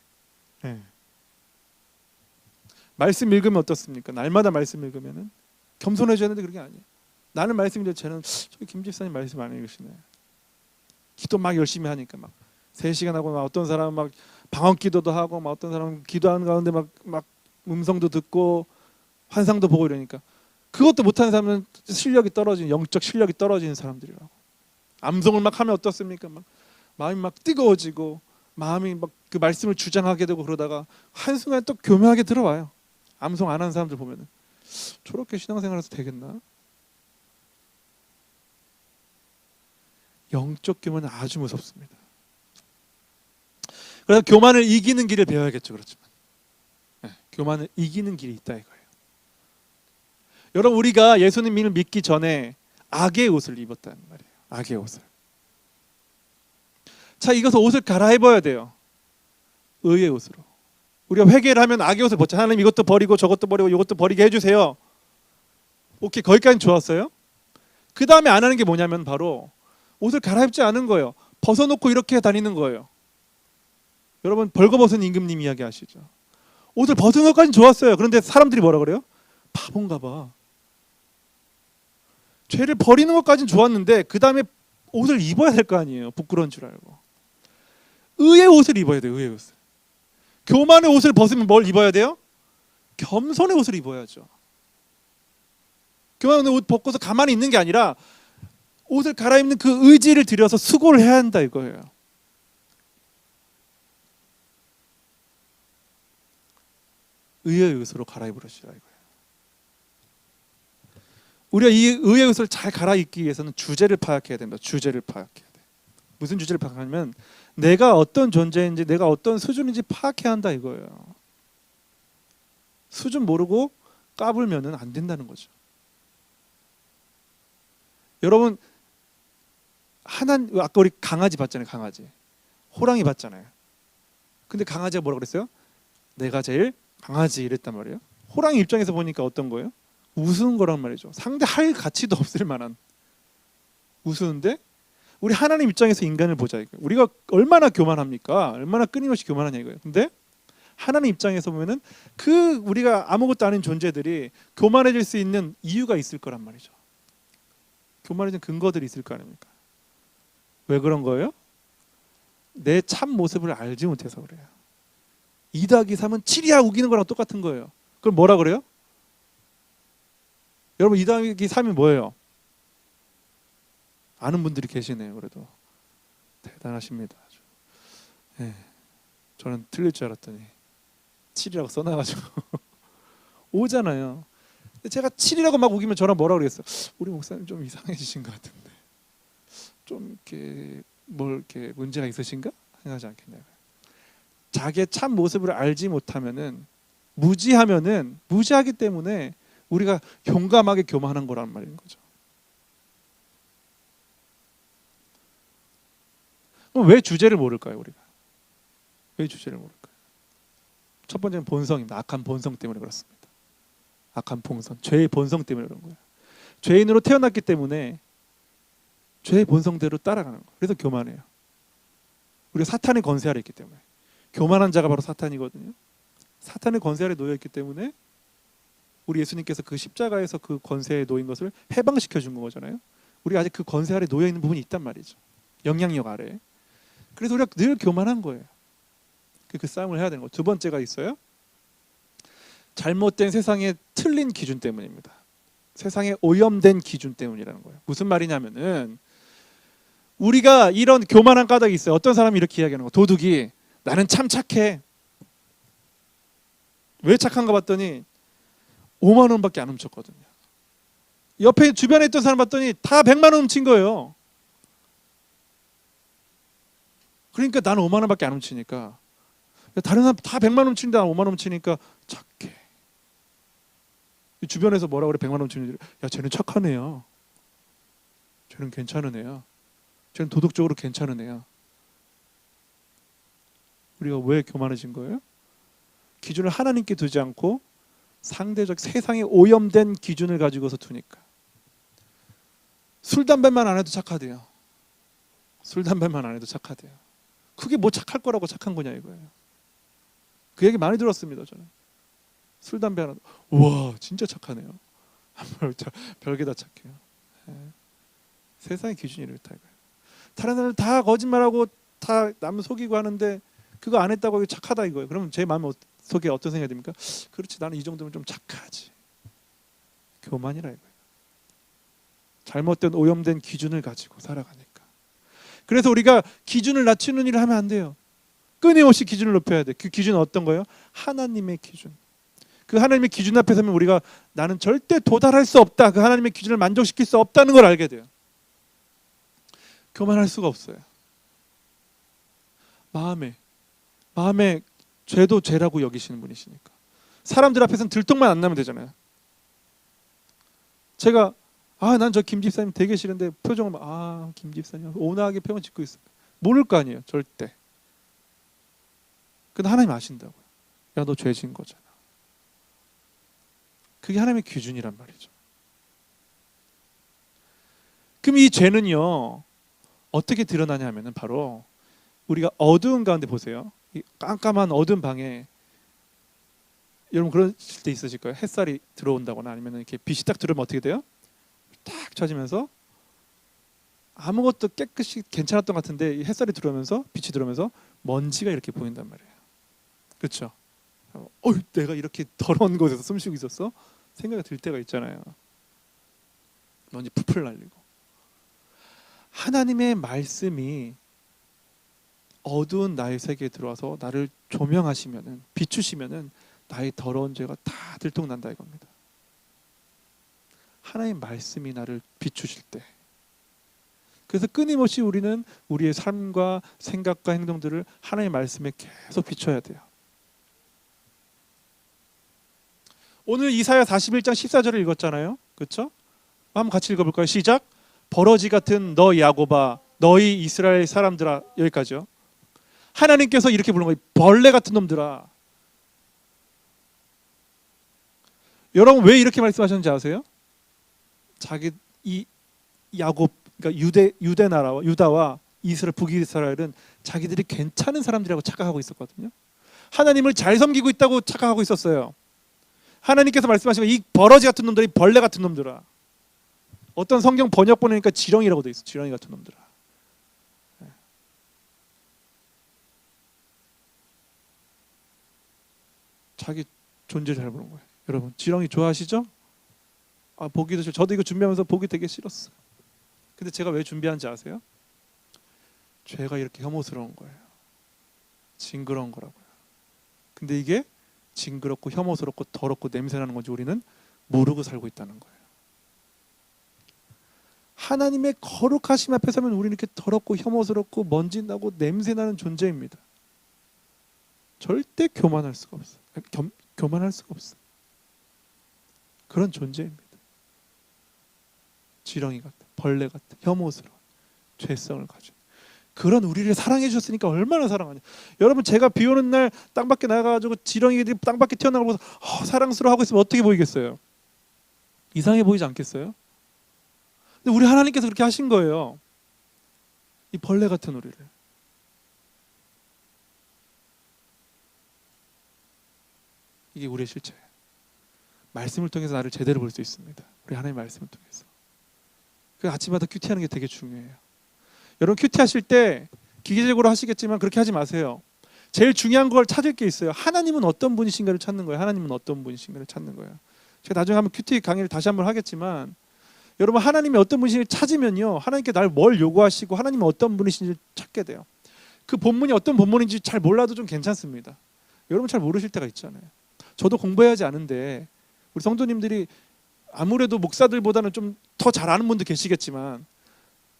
네. 말씀 읽으면 어떻습니까? 날마다 말씀 읽으면은 겸손해져야 하는데 그런 게 아니에요. 나는 말씀인데 쟤는 저기 김 집사님 말씀 안 읽으시네. 기도 막 열심히 하니까 막 3시간 하고 막 어떤 사람은 막 방언 기도도 하고 막 어떤 사람은 기도하는 가운데 막 음성도 듣고 환상도 보고 이러니까 그것도 못하는 사람은 실력이 떨어지는 영적 실력이 떨어지는 사람들이라고. 암송을 막 하면 어떻습니까? 막 마음이 막 뜨거워지고 마음이 막 그 말씀을 주장하게 되고 그러다가 한순간에 또 교묘하게 들어와요. 암송 안 하는 사람들 보면은 저렇게 신앙생활해서 되겠나? 영적 교만은 아주 무섭습니다. 그래서 교만을 이기는 길을 배워야겠죠. 그렇지만 교만을 이기는 길이 있다 이거예요. 여러분 우리가 예수님을 믿기 전에 악의 옷을 입었다는 말이에요. 악의 옷을. 자 이것을 옷을 갈아입어야 돼요. 의의 옷으로. 우리가 회개를 하면 악의 옷을 벗자. 하나님 이것도 버리고 저것도 버리고 이것도 버리게 해주세요. 오케이 거기까지는 좋았어요. 그 다음에 안 하는 게 뭐냐면 바로 옷을 갈아입지 않은 거예요. 벗어놓고 이렇게 다니는 거예요. 여러분 벌거벗은 임금님 이야기 아시죠? 옷을 벗은 것까지는 좋았어요. 그런데 사람들이 뭐라 그래요? 바본가 봐. 죄를 버리는 것까지는 좋았는데 그 다음에 옷을 입어야 될 거 아니에요. 부끄러운 줄 알고. 의의 옷을 입어야 돼요. 의의 옷을. 교만의 옷을 벗으면 뭘 입어야 돼요? 겸손의 옷을 입어야죠. 교만의 옷 벗고서 가만히 있는 게 아니라 옷을 갈아입는 그 의지를 들여서 수고를 해야 한다 이거예요. 의의 옷으로 갈아입으시라 이거예요. 우리가 이 의의 옷을 잘 갈아입기 위해서는 주제를 파악해야 됩니다. 주제를 파악해야 돼. 무슨 주제를 파악하냐면 내가 어떤 존재인지 내가 어떤 수준인지 파악해야 한다 이거예요. 수준 모르고 까불면은 안 된다는 거죠. 여러분 아까 우리 강아지 봤잖아요. 강아지. 호랑이 봤잖아요. 근데 강아지가 뭐라고 그랬어요? 내가 제일 강아지 이랬단 말이에요. 호랑이 입장에서 보니까 어떤 거예요? 우스운 거란 말이죠. 상대할 가치도 없을 만한 우스운데 우리 하나님 입장에서 인간을 보자 이거예요. 우리가 얼마나 교만합니까? 얼마나 끊임없이 교만하냐 이거예요. 근데 하나님 입장에서 보면은 우리가 아무것도 아닌 존재들이 교만해질 수 있는 이유가 있을 거란 말이죠. 교만해진 근거들이 있을 거 아닙니까? 왜 그런 거예요? 내 참 모습을 알지 못해서 그래요. 2 더하기 3은 7이야 우기는 거랑 똑같은 거예요. 그럼 뭐라 그래요? 여러분 2 더하기 3이 뭐예요? 아는 분들이 계시네요. 그래도 대단하십니다. 아주. 네. 저는 틀릴 줄 알았더니 7이라고 써놔가지고 오잖아요. 제가 7이라고 막 우기면 저랑 뭐라 그랬어요? 우리 목사님 좀 이상해지신 것 같은데 좀 이렇게 뭘 이렇게 문제가 있으신가? 생각하지 않겠냐고요. 자기의 참 모습을 알지 못하면은 무지하기 때문에 우리가 용감하게 교만한 거란 말인 거죠. 그럼 왜 주제를 모를까요, 우리가? 왜 주제를 모를까요? 첫 번째는 본성입니다. 악한 본성 때문에 그렇습니다. 악한 본성, 죄의 본성 때문에 그런 거예요. 죄인으로 태어났기 때문에 죄의 본성대로 따라가는 거예요. 그래서 교만해요. 우리가 사탄의 권세 아래 있기 때문에. 교만한 자가 바로 사탄이거든요. 사탄의 권세 아래 놓여 있기 때문에 우리 예수님께서 그 십자가에서 그 권세에 놓인 것을 해방시켜 준 거잖아요. 우리가 아직 그 권세 아래 놓여 있는 부분이 있단 말이죠. 영향력 아래. 그래서 우리가 늘 교만한 거예요. 그 싸움을 해야 되는 거예요. 두 번째가 있어요. 잘못된 세상의 틀린 기준 때문입니다. 세상의 오염된 기준 때문이라는 거예요. 무슨 말이냐면은 우리가 이런 교만한 까닭이 있어요. 어떤 사람이 이렇게 이야기하는 거. 도둑이 나는 참 착해. 왜 착한가 봤더니 5만 원밖에 안 훔쳤거든요. 옆에 주변에 있던 사람 봤더니 다 100만 원 훔친 거예요. 그러니까 나는 5만 원밖에 안 훔치니까 다른 사람 다 100만 원 훔치는데 난 5만 원 훔치니까 착해. 주변에서 뭐라 그래? 100만 원 훔치는 야 쟤는 착한 애야. 쟤는 괜찮은 애야. 쟤는 도덕적으로 괜찮은 애야. 우리가 왜 교만해진 거예요? 기준을 하나님께 두지 않고 상대적 세상에 오염된 기준을 가지고서 두니까. 술 담배만 안 해도 착하대요. 술 담배만 안 해도 착하대요. 그게 뭐 착할 거라고 착한 거냐 이거예요. 그 얘기 많이 들었습니다. 저는 술 담배 하나 와 진짜 착하네요. 별게 다 착해요. 네. 세상의 기준이 이렇다 이거예요. 다른 사람들 다 거짓말하고 다 남 속이고 하는데 그거 안 했다고 착하다 이거예요. 그러면 제 마음 속에 어떤 생각이 듭니까? 그렇지 나는 이 정도면 좀 착하지. 교만이라 이거예요. 잘못된 오염된 기준을 가지고 살아가니까. 그래서 우리가 기준을 낮추는 일을 하면 안 돼요. 끊임없이 기준을 높여야 돼. 그 기준은 어떤 거예요? 하나님의 기준. 그 하나님의 기준 앞에 서면 우리가 나는 절대 도달할 수 없다. 그 하나님의 기준을 만족시킬 수 없다는 걸 알게 돼요. 교만할 수가 없어요. 마음에 죄도 죄라고 여기시는 분이시니까. 사람들 앞에서는 들통만 안 나면 되잖아요. 제가 난 저 김 집사님 되게 싫은데 표정을 김 집사님 온화하게 표현 짓고 있어요. 모를 거 아니에요. 절대. 근데 하나님 아신다고요. 야, 너 죄진 거잖아. 그게 하나님의 기준이란 말이죠. 그럼 이 죄는요 어떻게 드러나냐 하면은 바로 우리가 어두운 가운데 보세요. 이 깜깜한 어두운 방에 여러분 그러실 때 있으실 거예요. 햇살이 들어온다거나 아니면 이렇게 빛이 딱 들어오면 어떻게 돼요? 딱 켜지면서 아무것도 깨끗이 괜찮았던 것 같은데 이 햇살이 들어오면서 빛이 들어오면서 먼지가 이렇게 보인단 말이에요. 그렇죠? 내가 이렇게 더러운 곳에서 숨 쉬고 있었어? 생각이 들 때가 있잖아요. 먼지 풀풀 날리고. 하나님의 말씀이 어두운 나의 세계에 들어와서 나를 조명하시면은 비추시면은 나의 더러운 죄가 다 들통난다 이겁니다. 하나님의 말씀이 나를 비추실 때. 그래서 끊임없이 우리는 우리의 삶과 생각과 행동들을 하나님의 말씀에 계속 비춰야 돼요. 오늘 이사야 41장 14절을 읽었잖아요. 그렇죠? 한번 같이 읽어볼까요? 시작. 버러지 같은 너 야곱아 너희 이스라엘 사람들아. 여기까지요. 하나님께서 이렇게 부르는 거예요. 벌레 같은 놈들아. 여러분 왜 이렇게 말씀하셨는지 아세요? 자기 이 야곱 그러니까 유대 나라와 유다와 이스라엘 북이스라엘은 자기들이 괜찮은 사람들이라고 착각하고 있었거든요. 하나님을 잘 섬기고 있다고 착각하고 있었어요. 하나님께서 말씀하신 이 버러지 같은 놈들이 벌레 같은 놈들아. 어떤 성경 번역 보니까 지렁이라고 돼 있어. 지렁이 같은 놈들아. 자기 존재 잘 보는 거예요. 여러분 지렁이 좋아하시죠? 보기도 싫어. 저도 이거 준비하면서 보기 되게 싫었어. 근데 제가 왜 준비한지 아세요? 죄가 이렇게 혐오스러운 거예요. 징그러운 거라고요. 근데 이게 징그럽고 혐오스럽고 더럽고 냄새나는 건지 우리는 모르고 살고 있다는 거예요. 하나님의 거룩하심 앞에 서면 우리는 이렇게 더럽고 혐오스럽고 먼지 나고 냄새나는 존재입니다. 절대 교만할 수가 없어요. 교만할 수가 없어요. 그런 존재입니다. 지렁이 같은, 벌레 같은, 혐오스러운 죄성을 가진 그런 우리를 사랑해 주셨으니까 얼마나 사랑하냐. 여러분 제가 비 오는 날 땅밖에 나가가지고 지렁이들이 땅밖에 튀어나오고 사랑스러워하고 있으면 어떻게 보이겠어요? 이상해 보이지 않겠어요? 근데 우리 하나님께서 그렇게 하신 거예요. 이 벌레 같은 우리를. 이게 우리의 실체예요. 말씀을 통해서 나를 제대로 볼 수 있습니다. 우리 하나님의 말씀을 통해서. 그 아침마다 큐티하는 게 되게 중요해요. 여러분 큐티하실 때 기계적으로 하시겠지만 그렇게 하지 마세요. 제일 중요한 걸 찾을 게 있어요. 하나님은 어떤 분이신가를 찾는 거예요. 하나님은 어떤 분이신가를 찾는 거예요. 제가 나중에 한번 큐티 강의를 다시 한번 하겠지만 여러분 하나님이 어떤 분이신지 찾으면요. 하나님께 날 뭘 요구하시고 하나님은 어떤 분이신지 찾게 돼요. 그 본문이 어떤 본문인지 잘 몰라도 좀 괜찮습니다. 여러분 잘 모르실 때가 있잖아요. 저도 공부해야지 아는데 우리 성도님들이 아무래도 목사들보다는 좀 더 잘 아는 분도 계시겠지만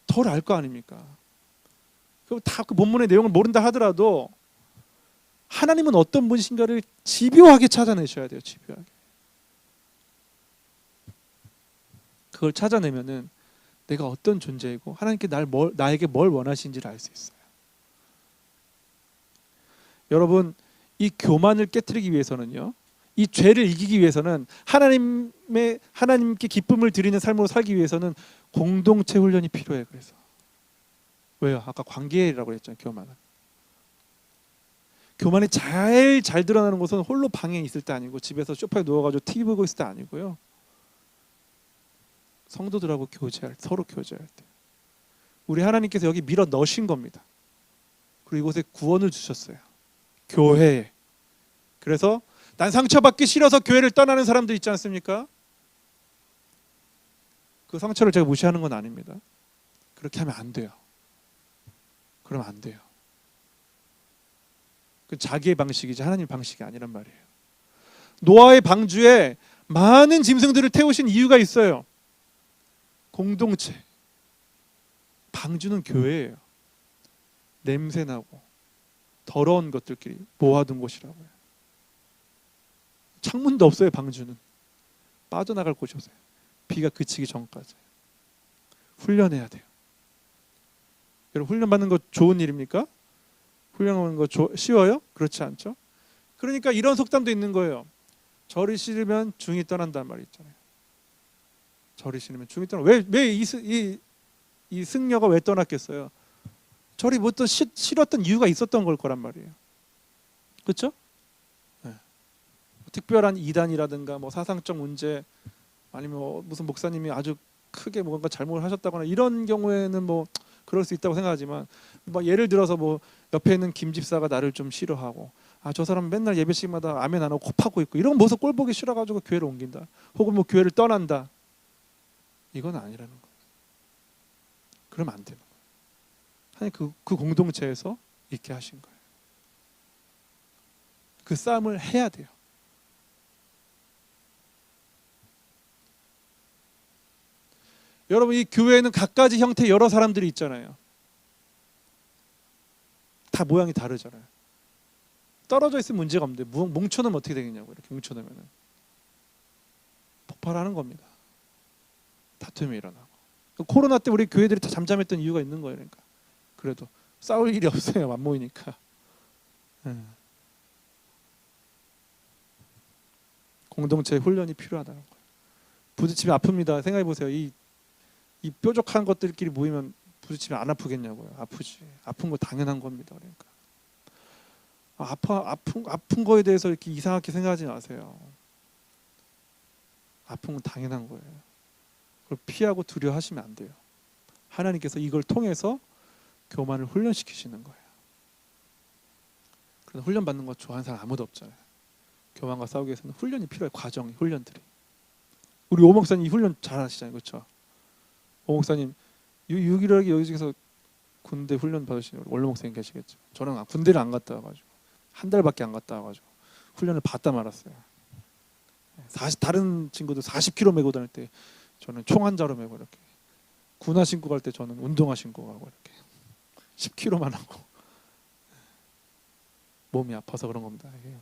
덜 알 거 아닙니까? 그럼 다 그 본문의 내용을 모른다 하더라도 하나님은 어떤 분이신가를 집요하게 찾아내셔야 돼요. 집요하게. 그걸 찾아내면은 내가 어떤 존재이고 하나님께 나에게 뭘 원하시는지를 알 수 있어요. 여러분 이 교만을 깨트리기 위해서는요. 이 죄를 이기기 위해서는 하나님께 기쁨을 드리는 삶으로 살기 위해서는 공동체 훈련이 필요해요. 그래서 왜요? 아까 관계라고 했잖아요. 교만이 잘 드러나는 것은 홀로 방에 있을 때 아니고 집에서 소파에 누워가지고 TV 보고 있을 때 아니고요. 성도들하고 서로 교제할 때. 우리 하나님께서 여기 밀어 넣으신 겁니다. 그리고 이곳에 구원을 주셨어요. 교회에. 그래서 난 상처받기 싫어서 교회를 떠나는 사람들 있지 않습니까? 그 상처를 제가 무시하는 건 아닙니다. 그렇게 하면 안 돼요. 그러면 안 돼요. 그 자기의 방식이지 하나님 방식이 아니란 말이에요. 노아의 방주에 많은 짐승들을 태우신 이유가 있어요. 공동체. 방주는 교회예요. 냄새나고 더러운 것들끼리 모아둔 곳이라고요. 창문도 없어요. 방주는 빠져나갈 곳이 없어요. 비가 그치기 전까지 훈련해야 돼요. 여러분 훈련 받는 거 좋은 일입니까? 훈련하는 거 쉬워요? 그렇지 않죠? 그러니까 이런 속담도 있는 거예요. 절이 싫으면 중이 떠난다는 말이 있잖아요. 절이 싫으면 중이 떠나. 왜 이 승려가 왜 떠났겠어요? 절이 뭐 또 싫었던 이유가 있었던 걸 거란 말이에요. 그렇죠? 네. 특별한 이단이라든가 뭐 사상적 문제 아니면 뭐 무슨 목사님이 아주 크게 뭔가 잘못을 하셨다거나 이런 경우에는 뭐 그럴 수 있다고 생각하지만 뭐 예를 들어서 뭐 옆에 있는 김 집사가 나를 좀 싫어하고 저 사람 맨날 예배 시간마다 아멘 안 하고 코 파고 있고 이런 모습 꼴 보기 싫어가지고 교회를 옮긴다 혹은 뭐 교회를 떠난다 이건 아니라는 거예요. 그러면 안 되는 거예요. 하나님 그 공동체에서 있게 하신 거예요. 그 싸움을 해야 돼요. 여러분 이 교회에는 각가지 형태의 여러 사람들이 있잖아요. 다 모양이 다르잖아요. 떨어져 있으면 문제가 없는데 뭉쳐놓으면 어떻게 되겠냐고. 이렇게 뭉쳐놓으면 폭발하는 겁니다. 다툼이 일어나고. 코로나 때 우리 교회들이 다 잠잠했던 이유가 있는 거예요. 그러니까 그래도 싸울 일이 없어요. 안 모이니까. 공동체 훈련이 필요하다는 거예요. 부딪히면 아픕니다. 생각해 보세요. 이 뾰족한 것들끼리 모이면 부딪히면 안 아프겠냐고요. 아프지. 아픈 거 당연한 겁니다. 그러니까 아픈 거에 대해서 이렇게 이상하게 생각하지 마세요. 아픈 건 당연한 거예요. 그걸 피하고 두려워하시면 안 돼요. 하나님께서 이걸 통해서 교만을 훈련시키시는 거예요. 그런데 훈련 받는 거 좋아하는 사람 아무도 없잖아요. 교만과 싸우기 위해서는 훈련이 필요해요. 과정이, 훈련들이. 우리 오 목사님 이 훈련 잘 하시잖아요. 그렇죠? 오 목사님 유일하게 여기서 군대 훈련 받으시는 원로 목사님 계시겠죠. 저는 군대를 안 갔다 와가지고 한 달밖에 안 갔다 와가지고 훈련을 받다 말았어요. 다른 친구들 40kg 메고 다닐 때 저는 총 한 자루 메고 이렇게, 군화 신고 갈 때 저는 운동화 신고 가고 이렇게 10kg만 하고 몸이 아파서 그런 겁니다. 이게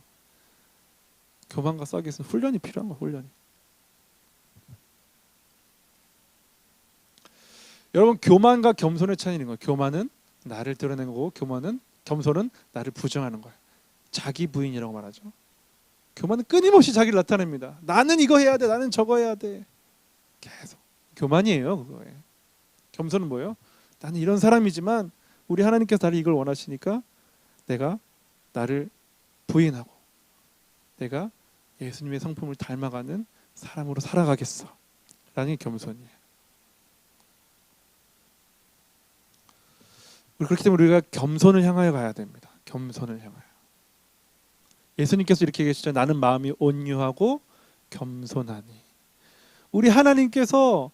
교만과 싸우기 위해서는 훈련이 필요한 거예요. 훈련이. 여러분, 교만과 겸손의 차이는 거예요. 교만은 나를 드러내는 거고 겸손은 나를 부정하는 거예요. 자기 부인이라고 말하죠. 교만은 끊임없이 자기를 나타냅니다. 나는 이거 해야 돼, 나는 저거 해야 돼. 계속 교만이에요. 그거예요. 겸손은 뭐예요? 나는 이런 사람이지만 우리 하나님께서 나를 이걸 원하시니까 내가 나를 부인하고 내가 예수님의 성품을 닮아가는 사람으로 살아가겠어 라는 게 겸손이에요. 그렇기 때문에 우리가 겸손을 향하여 가야 됩니다. 겸손을 향하여. 예수님께서 이렇게 얘기하시죠. 나는 마음이 온유하고 겸손하니. 우리 하나님께서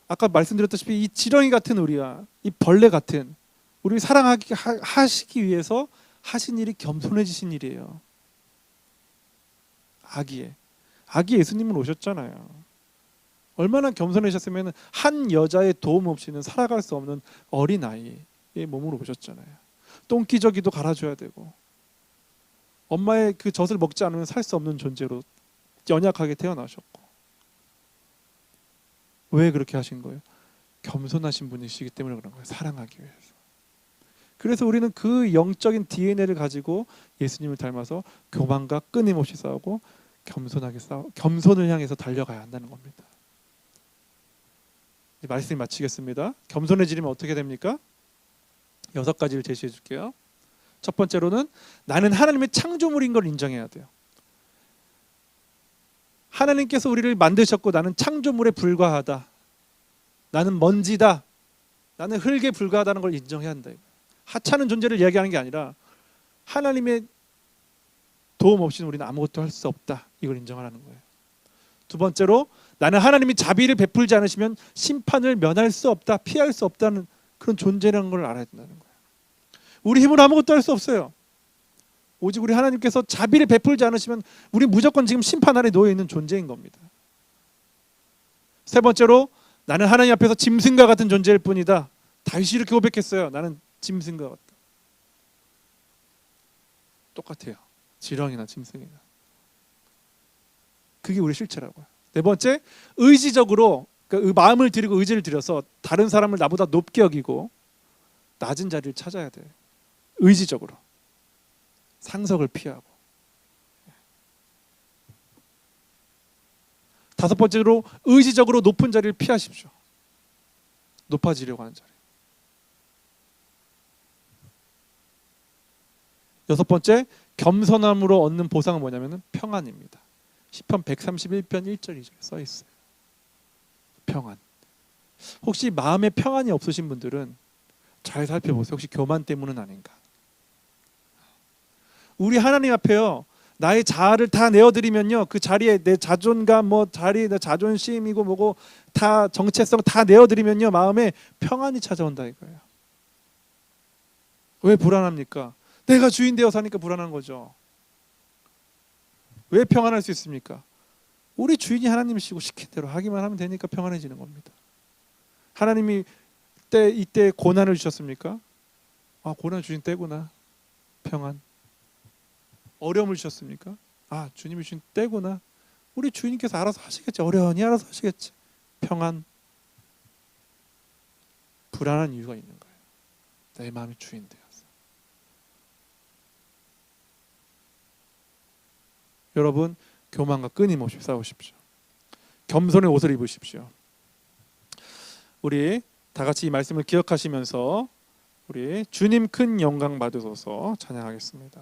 아까 말씀드렸다시피 이 지렁이 같은 우리와 이 벌레 같은 우리를 사랑하시기 위해서 하신 일이 겸손해지신 일이에요. 아기 예수님은 오셨잖아요. 얼마나 겸손해졌으면 한 여자의 도움 없이는 살아갈 수 없는 어린 아이의 몸으로 오셨잖아요. 똥기저귀도 갈아줘야 되고 엄마의 그 젖을 먹지 않으면 살 수 없는 존재로 연약하게 태어나셨고. 왜 그렇게 하신 거예요? 겸손하신 분이시기 때문에 그런 거예요. 사랑하기 위해서. 그래서 우리는 그 영적인 DNA를 가지고 예수님을 닮아서 교만과 끊임없이 싸우고 겸손하게 겸손을 향해서 달려가야 한다는 겁니다. 이제 말씀 마치겠습니다. 겸손해지려면 어떻게 됩니까? 6가지를 제시해 줄게요. 첫 번째로는 나는 하나님의 창조물인 걸 인정해야 돼요. 하나님께서 우리를 만드셨고 나는 창조물에 불과하다. 나는 먼지다. 나는 흙에 불과하다는 걸 인정해야 한다. 하찮은 존재를 이야기하는 게 아니라 하나님의 도움 없이는 우리는 아무것도 할 수 없다. 이걸 인정하라는 거예요. 두 번째로 나는 하나님이 자비를 베풀지 않으시면 심판을 면할 수 없다. 피할 수 없다는 그런 존재라는 걸 알아야 된다는 거예요. 우리 힘으로 아무것도 할 수 없어요. 오직 우리 하나님께서 자비를 베풀지 않으시면 우리 무조건 지금 심판 아래 놓여 있는 존재인 겁니다. 세 번째로 나는 하나님 앞에서 짐승과 같은 존재일 뿐이다. 다윗이 이렇게 고백했어요. 나는 짐승과 같다. 똑같아요. 지렁이나 짐승이나. 그게 우리 실체라고요. 네 번째, 의지적으로 그러니까 마음을 들이고 의지를 들여서 다른 사람을 나보다 높게 여기고 낮은 자리를 찾아야 돼요. 의지적으로. 상석을 피하고. 다섯 번째로 의지적으로 높은 자리를 피하십시오. 높아지려고 하는 자리. 여섯 번째, 겸손함으로 얻는 보상은 뭐냐면 평안입니다. 시편 131편 1절 2절에 써 있어요. 평안. 혹시 마음에 평안이 없으신 분들은 잘 살펴보세요. 혹시 교만 때문은 아닌가? 우리 하나님 앞에요. 나의 자아를 다 내어드리면요. 그 자리에 내 자존감, 내 자존심이고 뭐고 다 정체성 다 내어드리면요. 마음에 평안이 찾아온다 이거예요. 왜 불안합니까? 내가 주인 되어 사니까 불안한 거죠. 왜 평안할 수 있습니까? 우리 주인이 하나님이시고 시킨 대로 하기만 하면 되니까 평안해지는 겁니다. 하나님이 이때 고난을 주셨습니까? 아, 고난 주신 때구나. 평안. 어려움을 주셨습니까? 아, 주님이 주신 때구나. 우리 주인께서 알아서 하시겠지. 어려우니 알아서 하시겠지. 평안. 불안한 이유가 있는 거예요. 내 마음이 주인 되어서. 여러분, 교만과 끊임없이 싸우십시오. 겸손의 옷을 입으십시오. 우리 다 같이 이 말씀을 기억하시면서 우리 주님 큰 영광 받으소서 찬양하겠습니다.